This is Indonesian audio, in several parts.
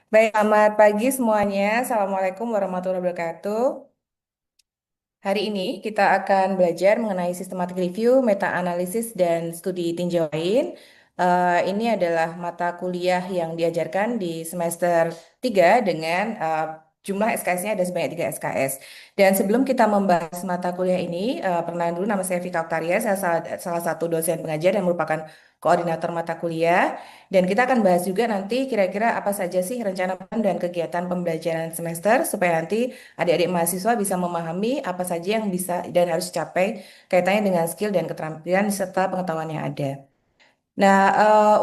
Baik, selamat pagi semuanya. Assalamualaikum warahmatullahi wabarakatuh. Hari ini kita akan belajar mengenai sistematic review, meta-analisis, dan studi tinjau lain. Ini adalah mata kuliah yang diajarkan di semester 3 dengan jumlah SKS-nya ada sebanyak 3 SKS. Dan sebelum kita membahas mata kuliah ini, perkenalan dulu, nama saya Vika Oktaria, saya salah satu dosen pengajar dan merupakan koordinator mata kuliah. Dan kita akan bahas juga nanti kira-kira apa saja sih rencana dan kegiatan pembelajaran semester supaya nanti adik-adik mahasiswa bisa memahami apa saja yang bisa dan harus dicapai kaitannya dengan skill dan keterampilan serta pengetahuan yang ada. Nah,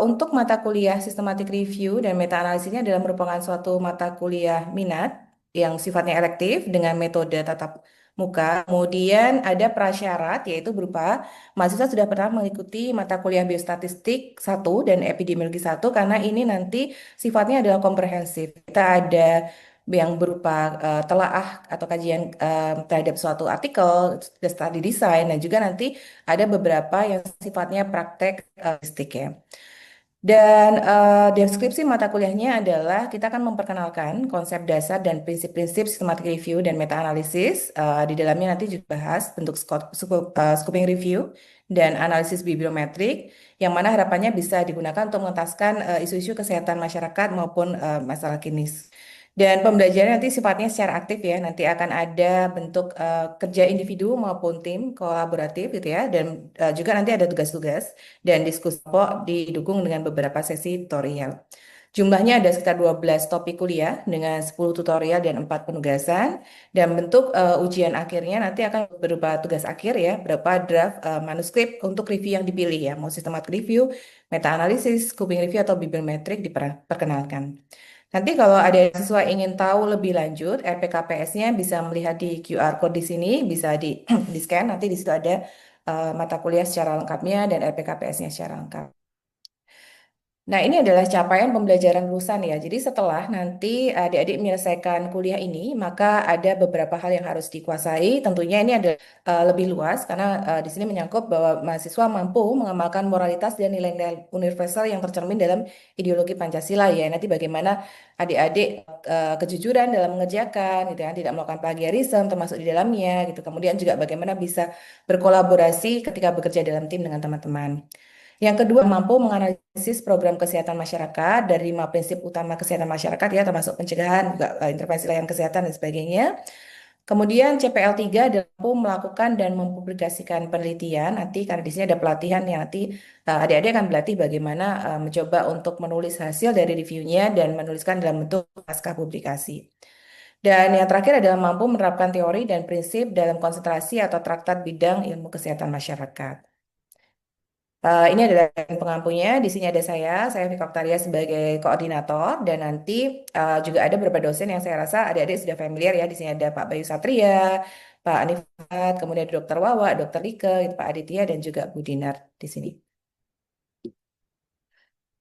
untuk mata kuliah Systematic Review dan Meta Analisis ini adalah merupakan suatu mata kuliah minat yang sifatnya elektif dengan metode tatap muka. Kemudian ada prasyarat yaitu berupa mahasiswa sudah pernah mengikuti mata kuliah Biostatistik 1 dan Epidemiologi 1 karena ini nanti sifatnya adalah komprehensif. Kita ada yang berupa telaah atau kajian terhadap suatu artikel, studi desain, dan juga nanti ada beberapa yang sifatnya praktek statistik ya. Dan deskripsi mata kuliahnya adalah kita akan memperkenalkan konsep dasar dan prinsip-prinsip systematic review dan meta-analisis. Di dalamnya nanti juga bahas bentuk scoping review dan analisis bibliometrik, yang mana harapannya bisa digunakan untuk mengentaskan isu-isu kesehatan masyarakat maupun masalah klinis. Dan pembelajaran nanti sifatnya secara aktif ya, nanti akan ada bentuk kerja individu maupun tim kolaboratif gitu ya, dan juga nanti ada tugas-tugas dan diskusi kelompok didukung dengan beberapa sesi tutorial. Jumlahnya ada sekitar 12 topik kuliah dengan 10 tutorial dan 4 penugasan. Dan bentuk ujian akhirnya nanti akan berupa tugas akhir ya, berupa draft manuskrip untuk review yang dipilih ya, mau sistematik review, meta-analisis, scoping review, atau bibliometrik diperkenalkan. Nanti kalau ada siswa ingin tahu lebih lanjut, RPKPS-nya bisa melihat di QR code di sini, bisa di di scan, nanti di situ ada mata kuliah secara lengkapnya dan RPKPS-nya secara lengkap. Nah, ini adalah capaian pembelajaran lulusan ya. Jadi setelah nanti adik-adik menyelesaikan kuliah ini, maka ada beberapa hal yang harus dikuasai. Tentunya ini ada lebih luas karena di sini menyangkut bahwa mahasiswa mampu mengamalkan moralitas dan nilai-nilai universal yang tercermin dalam ideologi Pancasila ya. Nanti bagaimana adik-adik kejujuran dalam mengerjakan, gitu ya, tidak melakukan plagiarisme termasuk di dalamnya, gitu. Kemudian juga bagaimana bisa berkolaborasi ketika bekerja dalam tim dengan teman-teman. Yang kedua, mampu menganalisis program kesehatan masyarakat dari 5 prinsip utama kesehatan masyarakat ya, termasuk pencegahan, juga intervensi layanan kesehatan dan sebagainya. Kemudian CPL 3 adalah mampu melakukan dan mempublikasikan penelitian. Nanti karena di sini ada pelatihan yang nanti adik-adik akan berlatih bagaimana mencoba untuk menulis hasil dari reviewnya dan menuliskan dalam bentuk naskah publikasi. Dan yang terakhir adalah mampu menerapkan teori dan prinsip dalam konsentrasi atau traktat bidang ilmu kesehatan masyarakat. Ini adalah pengampunya. Di sini ada saya Vika Oktaria sebagai koordinator, dan nanti juga ada beberapa dosen yang saya rasa adik-adik sudah familiar ya. Di sini ada Pak Bayu Satria, Pak Anifat, kemudian ada Dr. Wawa, Dr. Rike, gitu, Pak Aditya, dan juga Bu Dinar di sini.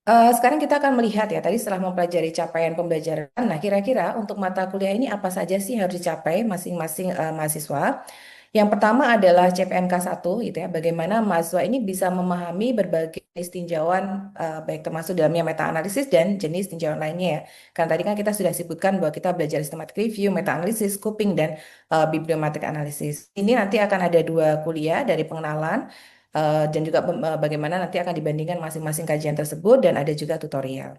Sekarang kita akan melihat ya, tadi setelah mempelajari capaian pembelajaran, nah kira-kira untuk mata kuliah ini apa saja sih yang harus dicapai masing-masing mahasiswa? Yang pertama adalah CPNK 1, gitu ya, bagaimana mahasiswa ini bisa memahami berbagai jenis tinjauan, baik termasuk dalamnya meta-analisis dan jenis tinjauan lainnya ya. Karena tadi kan kita sudah sebutkan bahwa kita belajar systematic review, meta-analisis, scoping, dan bibliometric analysis. Ini nanti akan ada 2 kuliah dari pengenalan, dan juga bagaimana nanti akan dibandingkan masing-masing kajian tersebut dan ada juga tutorial.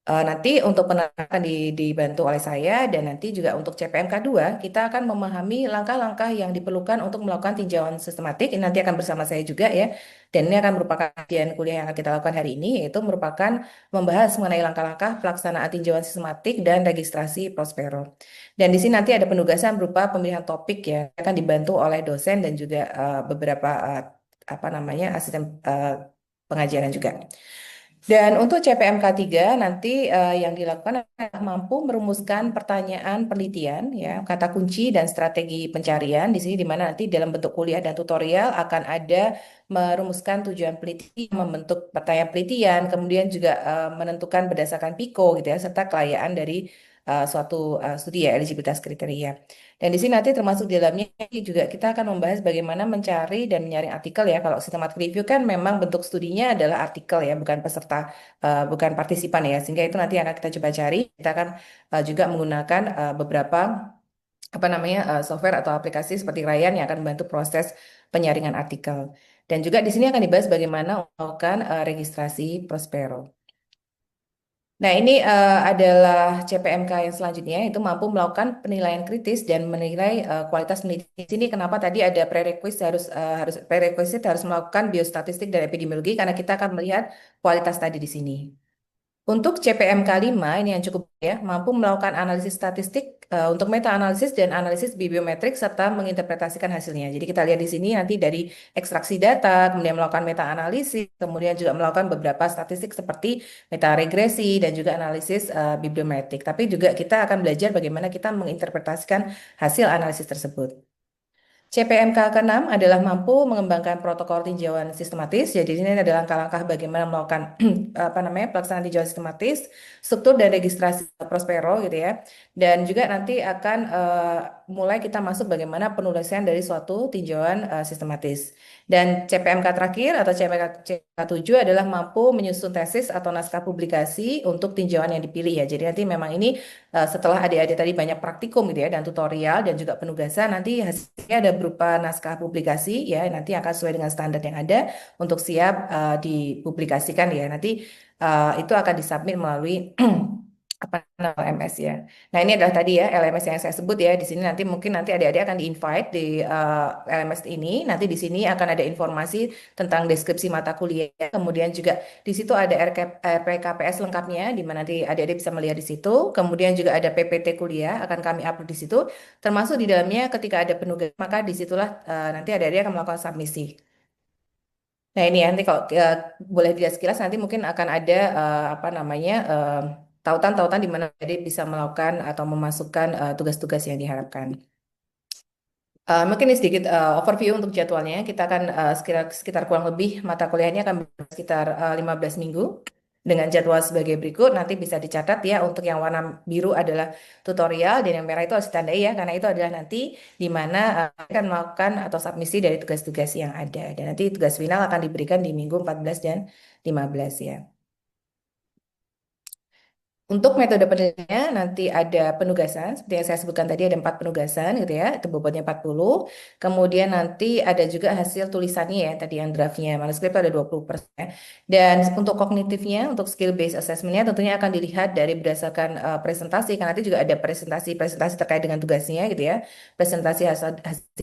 Nanti untuk penerapan dibantu oleh saya dan nanti juga untuk CPNK 2 kita akan memahami langkah-langkah yang diperlukan untuk melakukan tinjauan sistematik. Ini nanti akan bersama saya juga ya. Dan ini akan merupakan kajian kuliah yang akan kita lakukan hari ini, yaitu merupakan membahas mengenai langkah-langkah pelaksanaan tinjauan sistematik dan registrasi Prospero. Dan di sini nanti ada penugasan berupa pemilihan topik ya, akan dibantu oleh dosen dan juga beberapa apa namanya asisten pengajaran juga. Dan untuk CPMK 3 nanti yang dilakukan adalah mampu merumuskan pertanyaan penelitian ya, kata kunci dan strategi pencarian di sini, di mana nanti dalam bentuk kuliah dan tutorial akan ada merumuskan tujuan penelitian, membentuk pertanyaan penelitian, kemudian juga menentukan berdasarkan PICO gitu ya, serta kelayaan dari suatu studi ya eligibilitas kriteria. Dan di sini nanti termasuk di dalamnya juga kita akan membahas bagaimana mencari dan menyaring artikel ya. Kalau systematic review kan memang bentuk studinya adalah artikel ya, bukan peserta, bukan partisipan ya. Sehingga itu nanti akan kita coba cari. Kita akan juga menggunakan beberapa apa namanya software atau aplikasi seperti Ryan yang akan membantu proses penyaringan artikel. Dan juga di sini akan dibahas bagaimana melakukan registrasi Prospero. Nah, ini adalah CPMK yang selanjutnya itu mampu melakukan penilaian kritis dan menilai kualitas penelitian. Di sini kenapa tadi ada prerequisite harus melakukan biostatistik dan epidemiologi karena kita akan melihat kualitas tadi di sini. Untuk CPMK 5 ini yang cukup ya, mampu melakukan analisis statistik untuk meta-analisis dan analisis bibliometrik serta menginterpretasikan hasilnya. Jadi kita lihat di sini nanti dari ekstraksi data, kemudian melakukan meta-analisis, kemudian juga melakukan beberapa statistik seperti meta-regresi dan juga analisis bibliometrik. Tapi juga kita akan belajar bagaimana kita menginterpretasikan hasil analisis tersebut. CPMK ke-6 adalah mampu mengembangkan protokol tinjauan sistematis. Jadi ini adalah langkah-langkah bagaimana melakukan apa namanya pelaksanaan tinjauan sistematis, struktur dan registrasi Prospero gitu ya. Dan juga nanti akan mulai kita masuk bagaimana penulisan dari suatu tinjauan sistematis. Dan CPMK terakhir atau CPMK 7 adalah mampu menyusun tesis atau naskah publikasi untuk tinjauan yang dipilih ya. Jadi nanti memang ini setelah adik-adik tadi banyak praktikum gitu ya dan tutorial dan juga penugasan nanti hasilnya ada berupa naskah publikasi ya nanti akan sesuai dengan standar yang ada untuk siap dipublikasikan ya nanti itu akan disubmit melalui apa namanya LMS ya. Nah ini adalah tadi ya LMS yang saya sebut ya di sini nanti mungkin nanti adik-adik akan di-invite di LMS ini nanti di sini akan ada informasi tentang deskripsi mata kuliah kemudian juga di situ ada RPKPS lengkapnya di mana nanti adik-adik bisa melihat di situ kemudian juga ada PPT kuliah akan kami upload di situ termasuk di dalamnya ketika ada penugas maka disitulah nanti adik-adik akan melakukan submisi. Nah ini ya, nanti kalau boleh dilihat sekilas nanti mungkin akan ada apa namanya tautan-tautan di mana jadi bisa melakukan atau memasukkan tugas-tugas yang diharapkan. Mungkin ini sedikit overview untuk jadwalnya. Kita akan sekitar kurang lebih mata kuliahnya akan sekitar 15 minggu dengan jadwal sebagai berikut. Nanti bisa dicatat ya untuk yang warna biru adalah tutorial dan yang merah itu harus ditandai ya karena itu adalah nanti di mana akan melakukan atau submisi dari tugas-tugas yang ada. Dan nanti tugas final akan diberikan di minggu 14 dan 15 ya. Untuk metode penilaiannya nanti ada penugasan, seperti yang saya sebutkan tadi ada 4 penugasan gitu ya, itu bobotnya 40. Kemudian nanti ada juga hasil tulisannya ya, tadi yang draftnya, manuskrip itu ada 20%. Dan untuk kognitifnya, untuk skill based assessmentnya tentunya akan dilihat dari berdasarkan presentasi, karena nanti juga ada presentasi-presentasi terkait dengan tugasnya gitu ya, presentasi hasil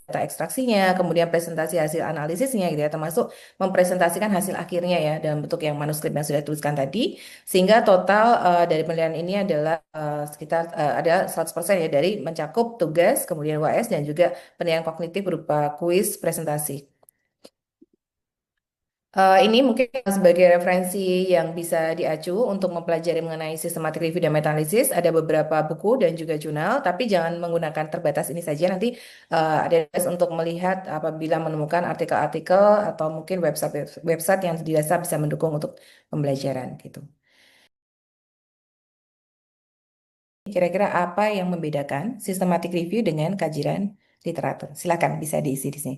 data ekstraksinya, kemudian presentasi hasil analisisnya gitu ya, termasuk mempresentasikan hasil akhirnya ya, dalam bentuk yang manuskrip yang sudah dituliskan tadi. Sehingga total dari penilaian ini adalah sekitar ada 100% ya dari mencakup tugas, kemudian UAS dan juga penilaian kognitif berupa kuis presentasi. Ini mungkin sebagai referensi yang bisa diacu untuk mempelajari mengenai systematic review dan meta-analisis. Ada beberapa buku dan juga jurnal, tapi jangan menggunakan terbatas ini saja. Nanti ada untuk melihat apabila menemukan artikel-artikel atau mungkin website yang dirasa bisa mendukung untuk pembelajaran gitu. Kira-kira apa yang membedakan systematic review dengan kajian literatur? Silakan bisa diisi di sini.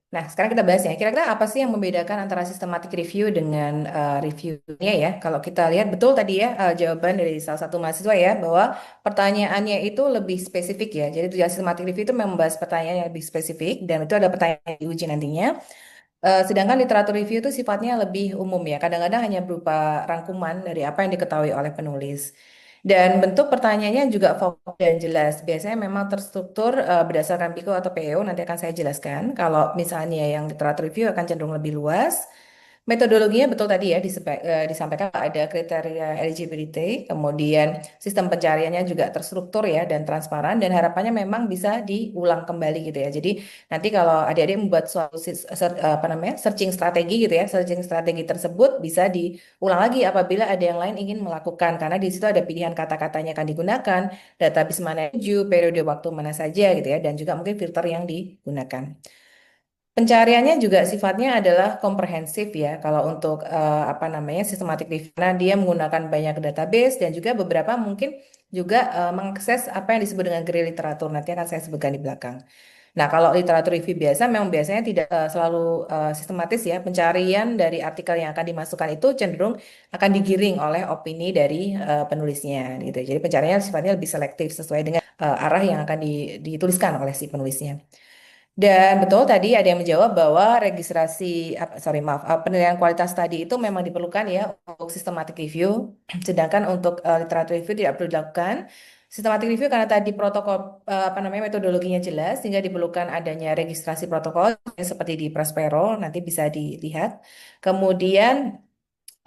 Nah, sekarang kita bahas ya. Kira-kira apa sih yang membedakan antara systematic review dengan reviewnya ya? Kalau kita lihat betul tadi ya jawaban dari salah satu mahasiswa ya bahwa pertanyaannya itu lebih spesifik ya. Jadi tujuan systematic review itu membahas pertanyaan yang lebih spesifik dan itu ada pertanyaan yang diuji nantinya. Sedangkan literatur review itu sifatnya lebih umum ya, kadang-kadang hanya berupa rangkuman dari apa yang diketahui oleh penulis. Dan bentuk pertanyaannya juga fokus dan jelas. Biasanya memang terstruktur berdasarkan PIKO atau PEO, nanti akan saya jelaskan. Kalau misalnya yang literatur review akan cenderung lebih luas. Metodologinya betul tadi ya disampaikan ada kriteria eligibility, kemudian sistem pencariannya juga terstruktur ya dan transparan dan harapannya memang bisa diulang kembali gitu ya. Jadi nanti kalau adik-adik membuat suatu apa namanya searching strategi gitu ya, searching strategi tersebut bisa diulang lagi apabila ada yang lain ingin melakukan karena di situ ada pilihan kata-katanya akan digunakan, database mana yang dituju, periode waktu mana saja gitu ya dan juga mungkin filter yang digunakan. Pencariannya juga sifatnya adalah komprehensif ya. Kalau untuk apa namanya sistematik review, karena dia menggunakan banyak database dan juga beberapa mungkin juga mengakses apa yang disebut dengan grey literatur. Nanti akan saya sebutkan di belakang. Nah, kalau literatur review biasa memang biasanya tidak selalu sistematis ya. Pencarian dari artikel yang akan dimasukkan itu cenderung akan digiring oleh opini dari penulisnya gitu. Jadi pencariannya sifatnya lebih selektif sesuai dengan arah yang akan dituliskan oleh si penulisnya. Dan betul tadi ada yang menjawab bahwa registrasi, sorry maaf, penilaian kualitas tadi itu memang diperlukan ya untuk systematic review, sedangkan untuk literatur review tidak perlu dilakukan. Systematic review karena tadi protokol apa namanya metodologinya jelas, sehingga diperlukan adanya registrasi protokol seperti di Prospero nanti bisa dilihat. Kemudian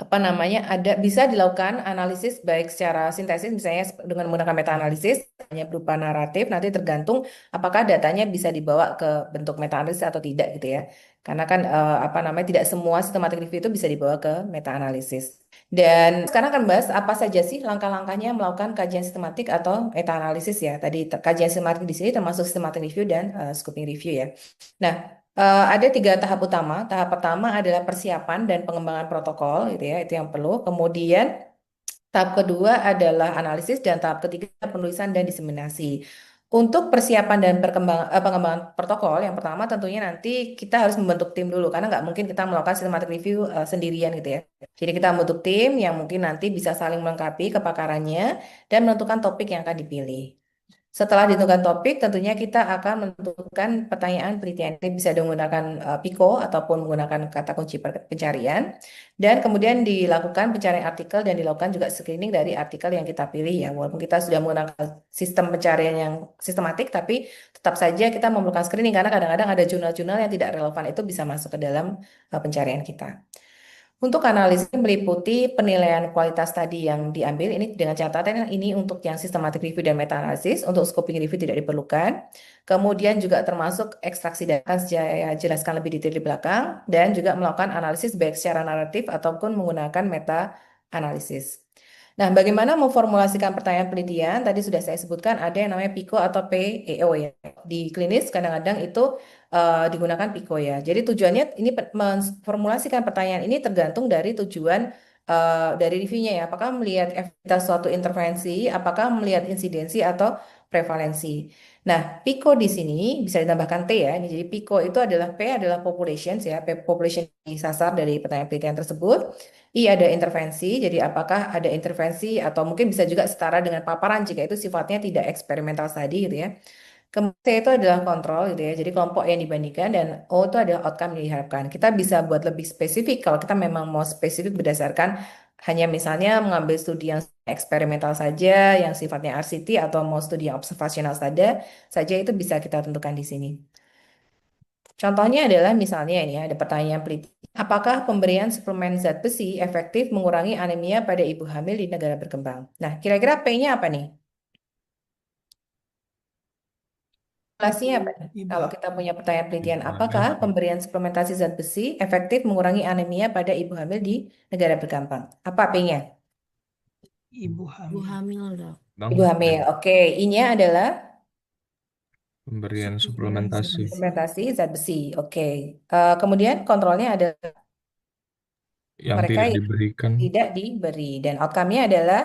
apa namanya ada bisa dilakukan analisis baik secara sintesis misalnya dengan menggunakan meta analisis hanya berupa naratif nanti tergantung apakah datanya bisa dibawa ke bentuk meta analisis atau tidak gitu ya karena kan apa namanya tidak semua systematic review itu bisa dibawa ke meta analisis dan sekarang akan bahas apa saja sih langkah-langkahnya melakukan kajian sistematik atau meta analisis ya tadi kajian sistematik di sini termasuk systematic review dan scoping review ya. Nah, ada tiga tahap utama. Tahap pertama adalah persiapan dan pengembangan protokol, gitu ya, itu yang perlu. Kemudian tahap kedua adalah analisis dan tahap ketiga penulisan dan diseminasi. Untuk persiapan dan pengembangan protokol, yang pertama tentunya nanti kita harus membentuk tim dulu karena nggak mungkin kita melakukan systematic review sendirian gitu ya. Jadi kita membentuk tim yang mungkin nanti bisa saling melengkapi kepakarannya dan menentukan topik yang akan dipilih. Setelah ditentukan topik, tentunya kita akan menentukan pertanyaan penelitian. Ini bisa menggunakan PICO ataupun menggunakan kata kunci pencarian. Dan kemudian dilakukan pencarian artikel dan dilakukan juga screening dari artikel yang kita pilih ya. Walaupun kita sudah menggunakan sistem pencarian yang sistematik, tapi tetap saja kita memerlukan screening karena kadang-kadang ada jurnal-jurnal yang tidak relevan itu bisa masuk ke dalam pencarian kita. Untuk analisis meliputi penilaian kualitas tadi yang diambil ini dengan catatan yang ini untuk yang systematic review dan meta analisis, untuk scoping review tidak diperlukan. Kemudian juga termasuk ekstraksi data yang saya jelaskan lebih detail di belakang dan juga melakukan analisis baik secara naratif ataupun menggunakan meta analisis. Nah, bagaimana memformulasikan pertanyaan penelitian? Tadi sudah saya sebutkan ada yang namanya PICO atau PEO ya. Di klinis kadang-kadang itu digunakan PICO ya. Jadi tujuannya ini memformulasikan pertanyaan ini tergantung dari tujuan dari reviewnya ya. Apakah melihat efektivitas suatu intervensi, apakah melihat insidensi atau prevalensi. Nah, PICO di sini bisa ditambahkan T ya. Ini jadi PICO itu adalah P adalah populations ya, population disasar dari pertanyaan penelitian tersebut. I ada intervensi, jadi apakah ada intervensi atau mungkin bisa juga setara dengan paparan jika itu sifatnya tidak eksperimental tadi gitu ya. Kemudian C itu adalah kontrol gitu ya, jadi kelompok yang dibandingkan dan O itu adalah outcome yang diharapkan. Kita bisa buat lebih spesifik kalau kita memang mau spesifik berdasarkan hanya misalnya mengambil studi yang eksperimental saja, yang sifatnya RCT atau mau studi yang observasional saja itu bisa kita tentukan di sini. Contohnya adalah misalnya ini ya, ada pertanyaan peliti. Apakah pemberian suplemen zat besi efektif mengurangi anemia pada ibu hamil di negara berkembang? Nah, kira-kira P-nya apa nih? Populasinya apa nih? Ibu Kalau kita punya pertanyaan penelitian, Ibu hamil, apakah pemberian suplementasi zat besi efektif mengurangi anemia pada ibu hamil di negara berkembang? Apa P-nya? ibu Ibu hamil. hamil dok. bang, Ibu hamil. Oke, I-nya adalah pemberian Suplemen zat suplementasi besi. suplementasi zat besi. Oke. Kemudian kontrolnya adalah yang mereka tidak yang diberikan tidak diberi dan outcome-nya adalah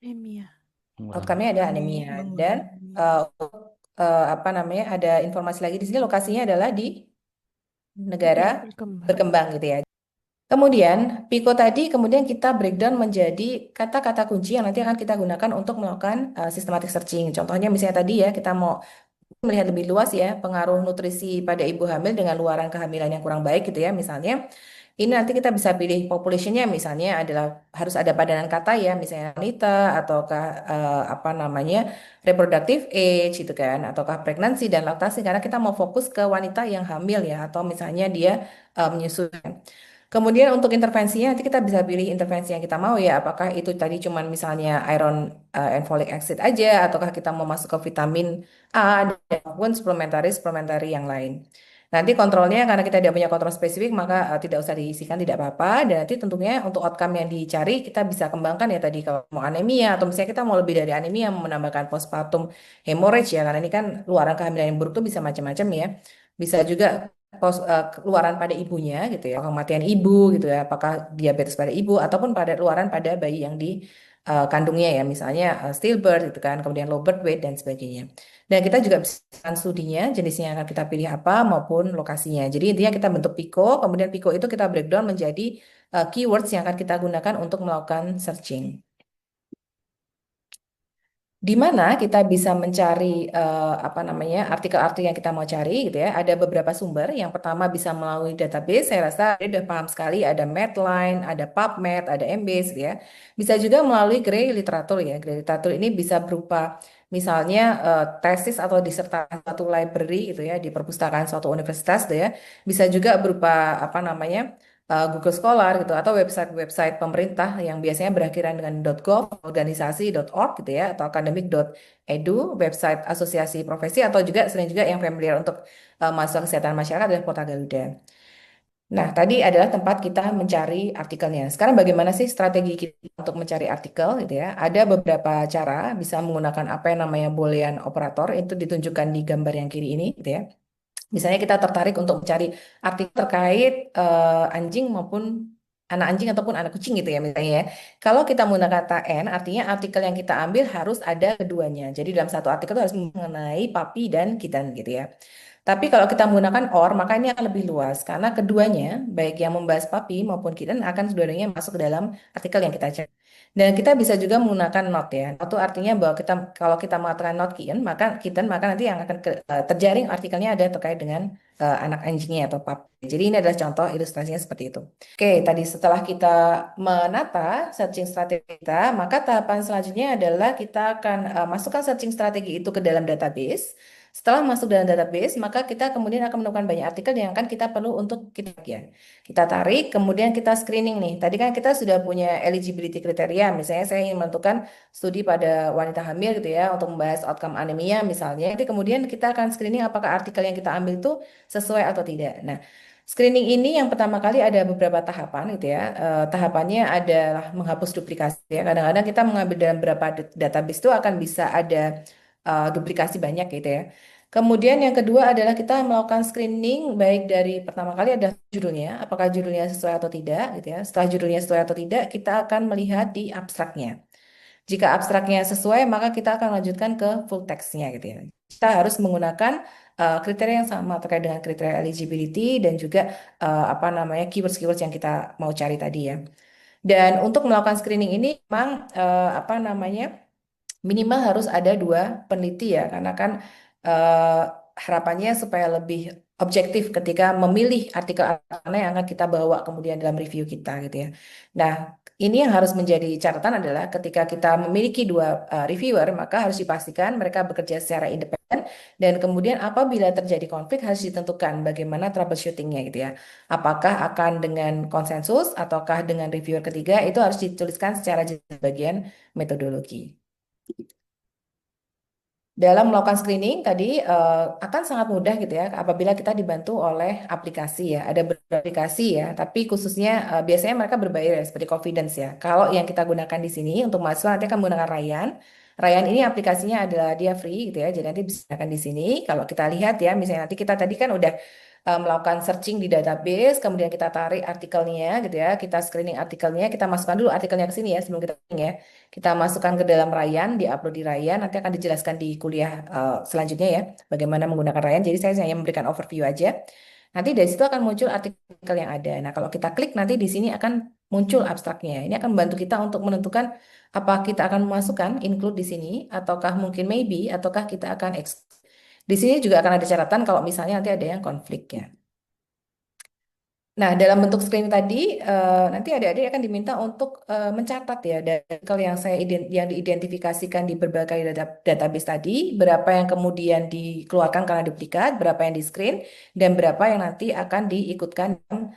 Anemia. outcome-nya ada anemia dan Mengurangi anemia. untuk apa namanya ada informasi lagi di sini lokasinya adalah di negara Negara berkembang. berkembang gitu ya. Kemudian Pico tadi kemudian kita breakdown menjadi kata-kata kunci yang nanti akan kita gunakan untuk melakukan systematic searching. Contohnya misalnya tadi ya kita mau melihat lebih luas ya pengaruh nutrisi pada ibu hamil dengan luaran kehamilan yang kurang baik gitu ya misalnya. Ini nanti kita bisa pilih populationnya misalnya adalah harus ada padanan kata ya misalnya wanita ataukah apa namanya reproductive age gitu kan ataukah pregnancy dan laktasi karena kita mau fokus ke wanita yang hamil ya atau misalnya dia menyusui. Kemudian untuk intervensinya nanti kita bisa pilih intervensi yang kita mau ya apakah itu tadi cuman misalnya iron and folic acid aja ataukah kita mau masuk ke vitamin A dan maupun suplementari yang lain. Nanti kontrolnya karena kita tidak punya kontrol spesifik maka tidak usah diisikan tidak apa-apa dan nanti tentunya untuk outcome yang dicari kita bisa kembangkan ya tadi kalau mau anemia atau misalnya kita mau lebih dari anemia mau menambahkan postpartum hemorrhage ya karena ini kan luaran kehamilan yang buruk tuh bisa macam-macam ya. Bisa juga keluaran pada ibunya gitu ya, kematian ibu gitu ya, apakah diabetes pada ibu ataupun pada keluaran pada bayi yang di kandungnya ya, misalnya stillbirth gitu kan, kemudian low birth weight dan sebagainya. Dan kita juga bisa melakukan studinya, jenisnya yang akan kita pilih apa maupun lokasinya. Jadi intinya kita bentuk Pico, kemudian Pico itu kita breakdown menjadi keywords yang akan kita gunakan untuk melakukan searching. Di mana kita bisa mencari apa namanya artikel-artikel yang kita mau cari gitu ya. Ada beberapa sumber. Yang pertama bisa melalui database. Saya rasa dia udah paham sekali. Ada Medline, ada PubMed, ada Embase gitu ya. Bisa juga melalui Grey Literatur ya. Grey Literatur ini bisa berupa misalnya tesis atau disertasi suatu library gitu ya di perpustakaan suatu universitas gitu ya. Bisa juga berupa apa namanya Google Scholar gitu atau website-website pemerintah yang biasanya berakhiran dengan .gov, organisasi.org gitu ya atau academic.edu, website asosiasi profesi atau juga sering juga yang familiar untuk mahasiswa kesehatan masyarakat adalah Portal Garuda. Nah, tadi adalah tempat kita mencari artikelnya. Sekarang bagaimana sih strategi kita untuk mencari artikel gitu ya? Ada beberapa cara bisa menggunakan apa yang namanya Boolean operator itu ditunjukkan di gambar yang kiri ini gitu ya. Misalnya kita tertarik untuk mencari artikel terkait anjing maupun anak anjing ataupun anak kucing gitu ya misalnya ya. Kalau kita menggunakan kata N, artinya artikel yang kita ambil harus ada keduanya. Jadi dalam satu artikel itu harus mengenai puppy dan kitten gitu ya. Tapi kalau kita menggunakan or, maka ini akan lebih luas karena keduanya, baik yang membahas puppy maupun kitten akan dua-duanya masuk ke dalam artikel yang kita cari. Dan kita bisa juga menggunakan not ya. Not itu artinya bahwa kita kalau kita mengatakan not kitten maka nanti yang akan terjaring artikelnya ada terkait dengan anak anjingnya atau pup. Jadi ini adalah contoh ilustrasinya seperti itu. Oke, tadi setelah kita menata searching strategi kita, maka tahapan selanjutnya adalah kita akan masukkan searching strategi itu ke dalam database. Setelah masuk dalam database, maka kita kemudian akan menemukan banyak artikel yang akan kita perlu untuk kita bagian. Kita tarik, kemudian kita screening nih. Tadi kan kita sudah punya eligibility kriteria. Misalnya saya ingin menentukan studi pada wanita hamil gitu ya untuk membahas outcome anemia misalnya. Nanti kemudian kita akan screening apakah artikel yang kita ambil itu sesuai atau tidak. Nah, screening ini yang pertama kali ada beberapa tahapan gitu ya. Tahapannya adalah menghapus duplikasi ya. Kadang-kadang kita mengambil dalam beberapa database itu akan bisa ada duplikasi banyak gitu ya. Kemudian yang kedua adalah kita melakukan screening baik dari pertama kali ada judulnya, apakah judulnya sesuai atau tidak gitu ya. Setelah judulnya sesuai atau tidak, kita akan melihat di abstraknya. Jika abstraknya sesuai, maka kita akan lanjutkan ke full text-nya gitu ya. Kita harus menggunakan kriteria yang sama terkait dengan kriteria eligibility dan juga apa namanya keywords-keywords yang kita mau cari tadi ya. Dan untuk melakukan screening ini memang apa namanya minimal harus ada dua peneliti ya, karena kan eh, harapannya supaya lebih objektif ketika memilih artikel mana yang akan kita bawa kemudian dalam review kita gitu ya. Nah, ini yang harus menjadi catatan adalah ketika kita memiliki dua reviewer, maka harus dipastikan mereka bekerja secara independen dan kemudian apabila terjadi konflik harus ditentukan bagaimana troubleshootingnya gitu ya. Apakah akan dengan konsensus ataukah dengan reviewer ketiga itu harus dituliskan secara jelas bagian metodologi. Dalam melakukan screening tadi akan sangat mudah gitu ya apabila kita dibantu oleh aplikasi ya. Ada beberapa aplikasi ya, tapi khususnya biasanya mereka berbayar ya, seperti Confidence ya. Kalau yang kita gunakan di sini untuk mahasiswa nanti akan menggunakan Ryan. Ryan ini aplikasinya adalah dia free gitu ya. Jadi nanti bisa gunakan di sini. Kalau kita lihat ya, misalnya nanti kita tadi kan udah melakukan searching di database, kemudian kita tarik artikelnya gitu ya, kita screening artikelnya, kita masukkan dulu artikelnya ke sini ya sebelum kita screening ya. Kita masukkan ke dalam Ryan, diupload di Ryan, nanti akan dijelaskan di kuliah selanjutnya ya, bagaimana menggunakan Ryan. Jadi saya hanya memberikan overview aja. Nanti dari situ akan muncul artikel yang ada. Nah, kalau kita klik nanti di sini akan muncul abstraknya. Ini akan membantu kita untuk menentukan apa kita akan memasukkan include di sini, ataukah mungkin maybe, ataukah kita akan exclude. Di sini juga akan ada catatan kalau misalnya nanti ada yang konflik ya. Nah, dalam bentuk screen tadi, nanti adik-adik akan diminta untuk mencatat ya dari artikel yang yang diidentifikasikan di berbagai database tadi, berapa yang kemudian dikeluarkan karena duplikat, berapa yang di screen, dan berapa yang nanti akan diikutkan dalam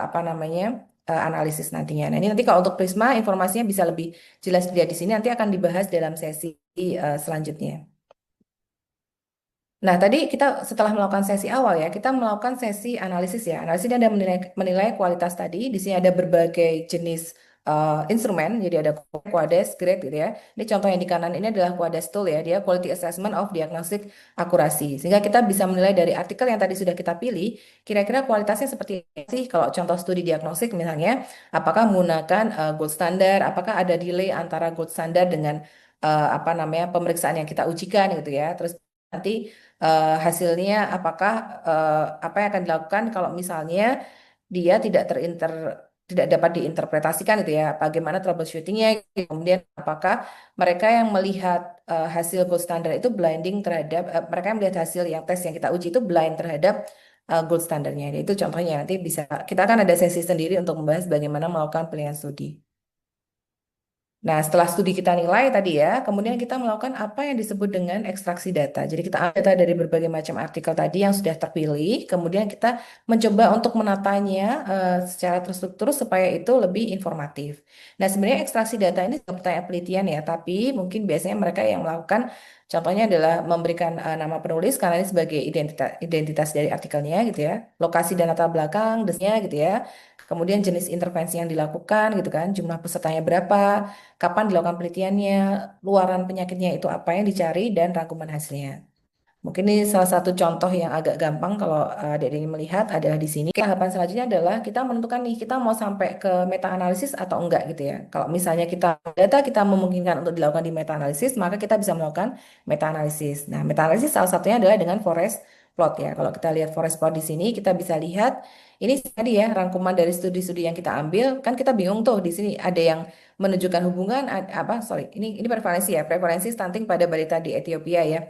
apa namanya analisis nantinya. Nah, ini nanti kalau untuk Prisma informasinya bisa lebih jelas dilihat di sini, nanti akan dibahas dalam sesi selanjutnya. Nah, tadi kita setelah melakukan sesi awal ya, kita melakukan sesi analisis ya. Analisis ini ada menilai kualitas tadi. Di sini ada berbagai jenis instrumen, jadi ada Quades, Grade gitu ya. Ini contoh yang di kanan ini adalah Quades tool ya, dia Quality Assessment of Diagnostic Accuracy. Sehingga kita bisa menilai dari artikel yang tadi sudah kita pilih, kira-kira kualitasnya seperti apa sih kalau contoh studi diagnostik misalnya, apakah menggunakan gold standard, apakah ada delay antara gold standard dengan apa namanya pemeriksaan yang kita ujikan gitu ya. Terus nanti hasilnya apakah apa yang akan dilakukan kalau misalnya dia tidak dapat diinterpretasikan gitu ya, bagaimana troubleshootingnya, kemudian apakah mereka yang melihat hasil gold standard itu blinding terhadap mereka yang melihat hasil yang tes yang kita uji itu blind terhadap gold standardnya. Itu contohnya nanti bisa kita akan ada sesi sendiri untuk membahas bagaimana melakukan pilihan studi. Nah, setelah studi kita nilai tadi ya, kemudian kita melakukan apa yang disebut dengan ekstraksi data. Jadi kita ambil data dari berbagai macam artikel tadi yang sudah terpilih, kemudian kita mencoba untuk menatanya secara terstruktur supaya itu lebih informatif. Nah, sebenarnya ekstraksi data ini bukan pertanyaan penelitian ya, tapi mungkin biasanya mereka yang melakukan, contohnya adalah memberikan nama penulis karena ini sebagai identitas dari artikelnya gitu ya, lokasi dan latar belakang, desnya gitu ya. Kemudian jenis intervensi yang dilakukan gitu kan, jumlah pesertanya berapa, kapan dilakukan penelitiannya, luaran penyakitnya itu apa yang dicari, dan rangkuman hasilnya. Mungkin ini salah satu contoh yang agak gampang kalau adik ini melihat adalah di sini. Tahapan selanjutnya adalah kita menentukan nih kita mau sampai ke meta analisis atau enggak gitu ya. Kalau misalnya data kita memungkinkan untuk dilakukan di meta analisis, maka kita bisa melakukan meta analisis. Nah, meta analisis salah satunya adalah dengan forest plot ya. Kalau kita lihat forest plot di sini, kita bisa lihat ini tadi ya rangkuman dari studi-studi yang kita ambil. Kan kita bingung tuh di sini ada yang menunjukkan hubungan apa sorry ini prevalensi ya prevalensi stunting pada balita di Ethiopia ya.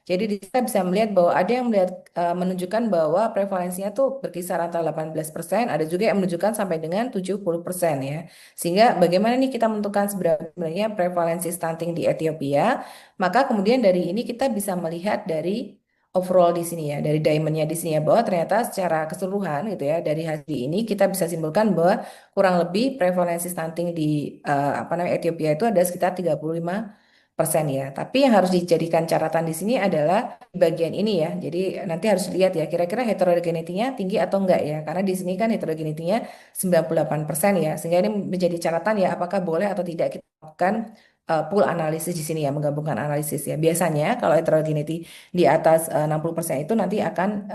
Jadi kita bisa melihat bahwa ada yang menunjukkan bahwa prevalensinya tuh berkisar antara 18%, ada juga yang menunjukkan sampai dengan 70% ya. Sehingga bagaimana nih kita menentukan sebenarnya prevalensi stunting di Ethiopia? Maka kemudian dari ini kita bisa melihat dari overall di sini ya, dari diamondnya di sini ya, bahwa ternyata secara keseluruhan gitu ya, dari hasil ini kita bisa simpulkan bahwa kurang lebih prevalensi stunting di apa namanya Ethiopia itu ada sekitar 35% ya. Tapi yang harus dijadikan catatan di sini adalah di bagian ini ya. Jadi nanti harus lihat ya kira-kira heterogenitinya tinggi atau enggak ya. Karena di sini kan heterogenitinya 98% ya. Sehingga ini menjadi catatan ya apakah boleh atau tidak kita lakukan pool analisis di sini ya, menggabungkan analisis ya. Biasanya kalau heterogeneity di atas 60% itu nanti akan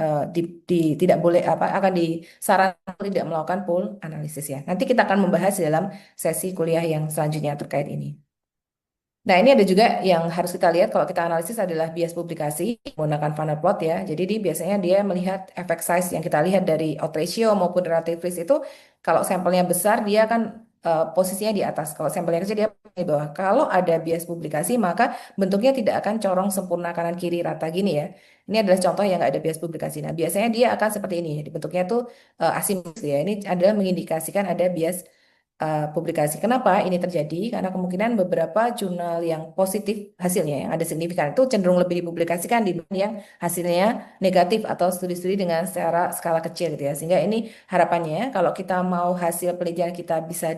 tidak boleh apa akan disarankan tidak melakukan pool analisis ya. Nanti kita akan membahas dalam sesi kuliah yang selanjutnya terkait ini. Nah, ini ada juga yang harus kita lihat kalau kita analisis adalah bias publikasi menggunakan funnel plot ya. Jadi biasanya dia melihat effect size yang kita lihat dari odds ratio maupun relative risk itu kalau sampelnya besar dia akan posisinya di atas. Kalau sampelnya kecil dia di bawah. Kalau ada bias publikasi maka bentuknya tidak akan corong sempurna kanan kiri rata gini ya. Ini adalah contoh yang nggak ada bias publikasi. Nah, biasanya dia akan seperti ini. Bentuknya tuh asimetris ya. Ini adalah mengindikasikan ada bias publikasi. Kenapa ini terjadi? Karena kemungkinan beberapa jurnal yang positif hasilnya yang ada signifikan itu cenderung lebih dipublikasikan dibanding yang hasilnya negatif atau studi-studi dengan secara skala kecil gitu ya. Sehingga ini harapannya kalau kita mau hasil penelitian kita bisa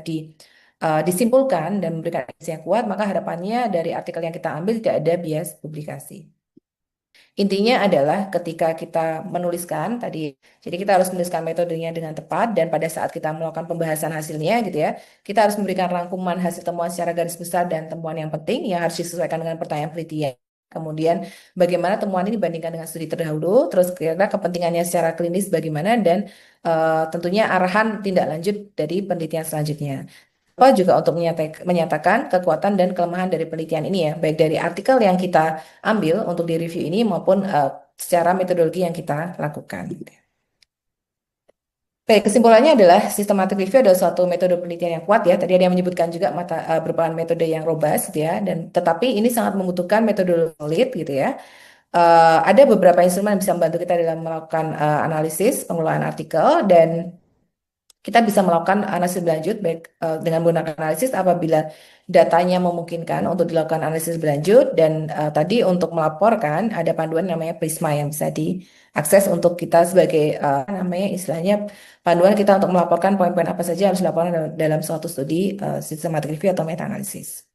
disimpulkan dan memberikan evidence yang kuat, maka harapannya dari artikel yang kita ambil tidak ada bias publikasi. Intinya adalah ketika kita menuliskan tadi, jadi kita harus menuliskan metodenya dengan tepat dan pada saat kita melakukan pembahasan hasilnya gitu ya, kita harus memberikan rangkuman hasil temuan secara garis besar dan temuan yang penting yang harus disesuaikan dengan pertanyaan penelitian. Kemudian bagaimana temuan ini dibandingkan dengan studi terdahulu, terus kira-kira kepentingannya secara klinis bagaimana dan tentunya arahan tindak lanjut dari penelitian selanjutnya apa juga untuk menyatakan kekuatan dan kelemahan dari penelitian ini ya, baik dari artikel yang kita ambil untuk di review ini maupun secara metodologi yang kita lakukan. Baik, kesimpulannya adalah systematic review adalah suatu metode penelitian yang kuat ya. Tadi ada yang menyebutkan juga merupakan metode yang robust gitu ya, dan tetapi ini sangat membutuhkan metode solid gitu ya. Ada beberapa instrumen yang bisa membantu kita dalam melakukan analisis pengelolaan artikel dan kita bisa melakukan analisis berlanjut baik dengan menggunakan analisis apabila datanya memungkinkan untuk dilakukan analisis berlanjut dan tadi untuk melaporkan ada panduan namanya Prisma yang bisa diakses untuk kita sebagai namanya istilahnya panduan kita untuk melaporkan poin-poin apa saja yang harus dilaporkan dalam suatu studi systematic review atau meta analisis.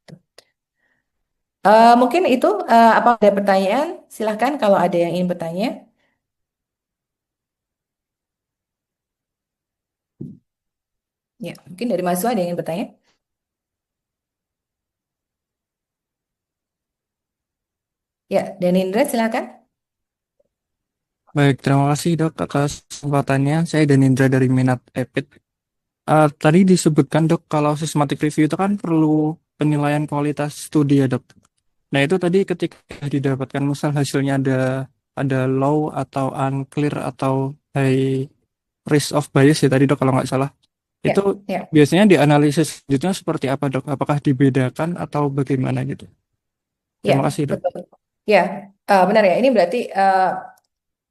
Mungkin itu apa ada pertanyaan? Silahkan kalau ada yang ingin bertanya. Ya, mungkin dari mahasiswa ada yang ingin bertanya. Ya, Danindra silakan. Baik, terima kasih dok atas kesempatannya. Saya Danindra dari Minat Epit. Tadi disebutkan dok kalau systematic review itu kan perlu penilaian kualitas studi ya dok. Nah itu tadi ketika didapatkan misal hasilnya ada low atau unclear atau high risk of bias ya tadi dok kalau nggak salah. Itu Ya, ya, biasanya dianalisis selanjutnya seperti apa dok? Apakah dibedakan atau bagaimana gitu? ya, Terima kasih dok. betul. Ya, benar ya. Ini berarti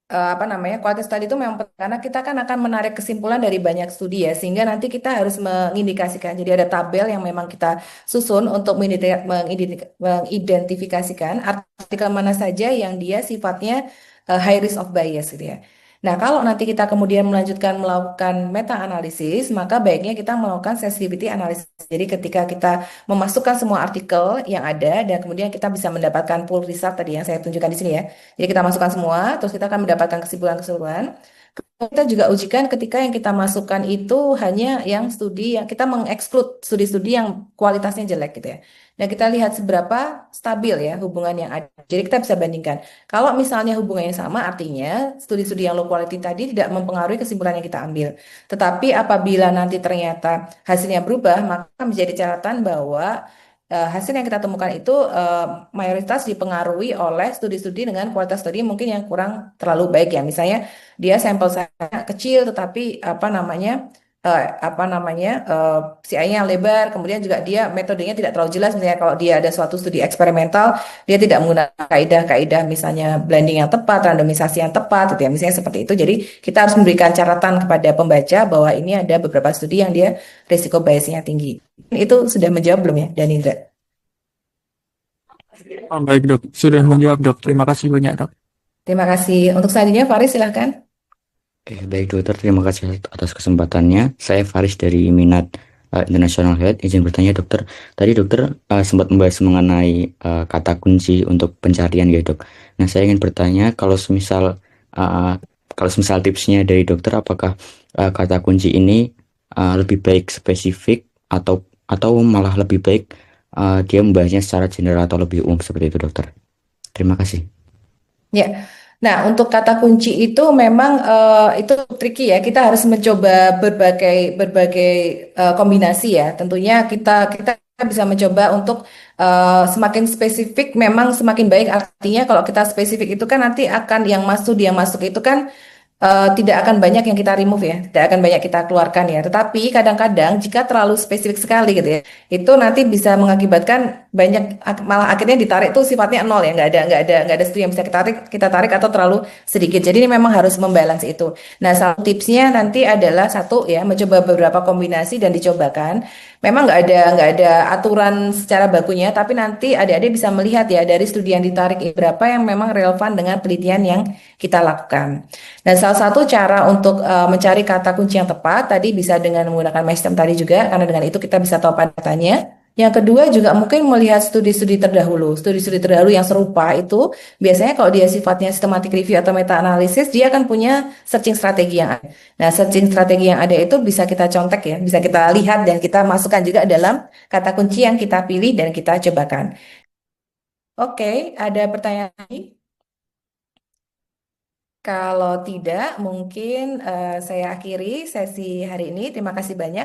apa namanya kualitas tadi itu memang penting, karena kita kan akan menarik kesimpulan dari banyak studi ya, sehingga nanti kita harus mengindikasikan. Jadi ada tabel yang memang kita susun untuk mengidentifikasikan artikel mana saja yang dia sifatnya high risk of bias gitu ya. Nah, kalau nanti kita kemudian melanjutkan melakukan meta analisis, maka baiknya kita melakukan sensitivity analysis. Jadi ketika kita memasukkan semua artikel yang ada dan kemudian kita bisa mendapatkan full result tadi yang saya tunjukkan di sini ya. Jadi kita masukkan semua, terus kita akan mendapatkan kesimpulan-kesimpulan. Kita juga ujikan ketika yang kita masukkan itu hanya yang studi yang kita mengeksklud studi-studi yang kualitasnya jelek gitu ya. Nah, kita lihat seberapa stabil ya hubungan yang ada. Jadi kita bisa bandingkan. Kalau misalnya hubungannya sama, artinya studi-studi yang low quality tadi tidak mempengaruhi kesimpulan yang kita ambil. Tetapi apabila nanti ternyata hasilnya berubah, maka menjadi catatan bahwa hasil yang kita temukan itu mayoritas dipengaruhi oleh studi-studi dengan kualitas studi mungkin yang kurang terlalu baik ya. Misalnya dia sampel saya kecil tetapi CI-nya lebar, kemudian juga dia metodenya tidak terlalu jelas. Misalnya kalau dia ada suatu studi eksperimental, dia tidak menggunakan kaidah-kaidah misalnya blending yang tepat, randomisasi yang tepat gitu ya, misalnya seperti itu. Jadi kita harus memberikan catatan kepada pembaca bahwa ini ada beberapa studi yang dia risiko biasnya tinggi. Itu sudah menjawab belum ya, Danindra? Oh, baik dok, sudah menjawab dok. Terima kasih banyak dok. Terima kasih. Untuk selanjutnya, Faris silahkan. Baik dokter, terima kasih atas kesempatannya. Saya Faris dari Minat International Health. Izin bertanya dokter, tadi dokter sempat membahas mengenai kata kunci untuk pencarian ya dok. Nah saya ingin bertanya uh, kalau semisal tipsnya dari dokter, apakah kata kunci ini lebih baik spesifik atau malah lebih baik dia membahasnya secara general atau lebih umum seperti itu dokter. Terima kasih. Ya, nah untuk kata kunci itu memang itu tricky ya. Kita harus mencoba berbagai berbagai kombinasi ya. Tentunya kita kita bisa mencoba untuk semakin spesifik memang semakin baik. Artinya kalau kita spesifik itu kan nanti akan yang masuk itu kan tidak akan banyak yang kita remove ya, tidak akan banyak kita keluarkan ya. Tetapi kadang-kadang jika terlalu spesifik sekali gitu ya, itu nanti bisa mengakibatkan banyak malah akhirnya ditarik tuh sifatnya nol ya, nggak ada studi yang bisa kita tarik atau terlalu sedikit. Jadi ini memang harus membalance itu. Nah, satu tipsnya nanti adalah satu ya, mencoba beberapa kombinasi dan dicobakan. Memang nggak ada aturan secara bakunya, tapi nanti adik-adik bisa melihat ya dari studi yang ditarik ini, berapa yang memang relevan dengan penelitian yang kita lakukan. Dan salah satu cara untuk mencari kata kunci yang tepat tadi bisa dengan menggunakan MyStem tadi juga, karena dengan itu kita bisa tahu padatnya. Yang kedua juga mungkin melihat studi-studi terdahulu. Studi-studi terdahulu yang serupa itu biasanya kalau dia sifatnya systematic review atau meta analisis, dia akan punya searching strategi yang ada. Nah, searching strategi yang ada itu bisa kita contek ya, bisa kita lihat dan kita masukkan juga dalam kata kunci yang kita pilih dan kita cobakan. Oke, ada pertanyaan lagi? Kalau tidak, mungkin saya akhiri sesi hari ini. Terima kasih banyak